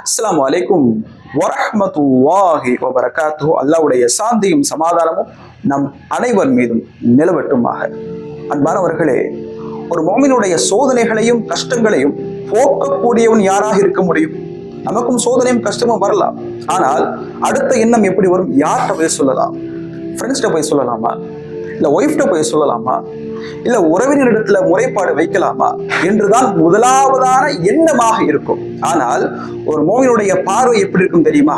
அஸ்ஸலாமு அலைக்கும் வரஹ்மத்துல்லாஹி வபரகாத்துஹு. அல்லாஹ்வுடைய சாந்தியும் சமாதானமும் நம் அனைவர் மீதும் நிலவட்டுமாக. அன்பானவர்களே, ஒரு முஃமினுடைய சோதனைகளையும் கஷ்டங்களையும் போக்கக்கூடியவன் யாராக இருக்க முடியும்? நமக்கும் சோதனையும் கஷ்டமும் வரலாம். ஆனால் அடுத்த எண்ணம் எப்படி வரும்? யார்கிட்ட போய் சொல்லலாம்? ஃப்ரெண்ட்ஸ்கிட்ட போய் சொல்லலாமா? இல்லை ஒய்ஃப்ட போய் சொல்லலாமா? இல்லை உறவினரிடத்துல முறைப்பாடு வைக்கலாமா என்றுதான் முதலாவதான எண்ணமாக இருக்கும். ஆனால் ஒரு மோமினுடைய பார்வை எப்படி இருக்கும் தெரியுமா?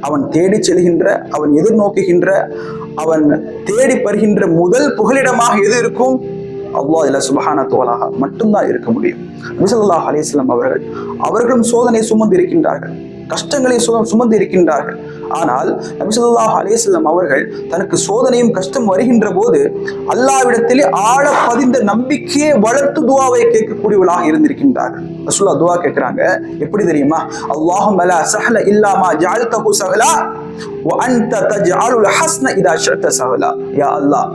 அவன் தேடி செல்கின்ற, அவன் எதிர்நோக்குகின்ற, அவன் தேடி பெறுகின்ற முதல் புகலிடமாக எது இருக்கும்? அல்லாஹ் இல்ல சுப்ஹானஹு வ தஆலா மட்டும்தான் இருக்க முடியும். நபி ஸல்லல்லாஹு அலைஹி வஸல்லம் அவர்களும் சோதனை சுமந்து இருக்கின்றார்கள், கஷ்டங்களை சுமந்து இருக்கின்றார்கள். ஆனால் நபி ஸல்லல்லாஹு அலைஹி வஸல்லம் அவர்கள் தனக்கு சோதனையும் கஷ்டம் வருகின்ற போது அல்லாஹ்விடத்திலே ஆழ பதிந்த நம்பிக்கையை வளர்த்து துஆவை கேட்கக்கூடியவர்களாக இருந்திருக்கின்றார்கள். ரசூலுல்லாஹ் துஆ கேட்கிறாங்க, எப்படி தெரியுமா? அல்லாஹும்ம லா சஹல இல்லா மா ஜஅல்தஹு சஹலா வ அன்த தஜஅலுல் ஹஸ்ன இதா ஷஅத சஹலா. யா அல்லாஹ்,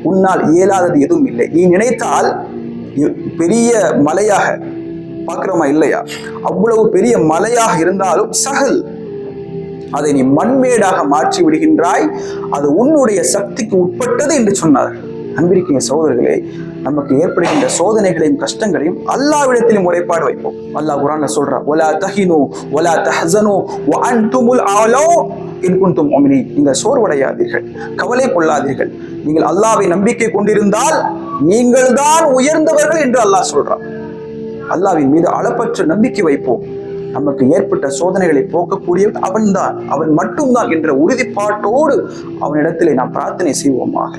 உன்னால் இயலாதது எதுவும் இல்லை. நீ நினைத்தால் பெரிய மலையாக பார்க்கிறோமா இல்லையா? அவ்வளவு பெரிய மலையாக இருந்தாலும் சஹல், அதை நீ மண்மேடாக மாற்றி விடுகின்றாய், அது உன்னுடைய சக்திக்கு உட்பட்டது என்று சொன்னார்கள். அன்பிற்குரிய சகோதரர்களே, நமக்கு ஏற்படுகின்ற சோதனைகளையும் கஷ்டங்களையும் அல்லாஹ்விடத்திலும் முறைப்பாடு வைப்போம். அல்லாஹ் குர்ஆன்ல சொல்றான், வலா தஹினு வலா தஹ்ஸனு வ அன்துமுல் அலௌ இன் குன்தும் முஃமினீன். நீங்கள் சோர்வடையாதீர்கள், கவலை கொள்ளாதீர்கள். நீங்கள் அல்லாஹ்வை நம்பிக்கை கொண்டிருந்தால் நீங்கள் தான் உயர்ந்தவர்கள் என்று அல்லாஹ் சொல்றான். அல்லாஹ்வின் மீது அளப்பற்ற நம்பிக்கை வைப்போம். நமக்கு ஏற்பட்ட சோதனைகளை போக்கக்கூடியவன் அவன்தான், அவன் மட்டும்தான் என்ற உறுதிப்பாட்டோடு அவனிடத்திலே நாம் பிரார்த்தனை செய்வோமாக.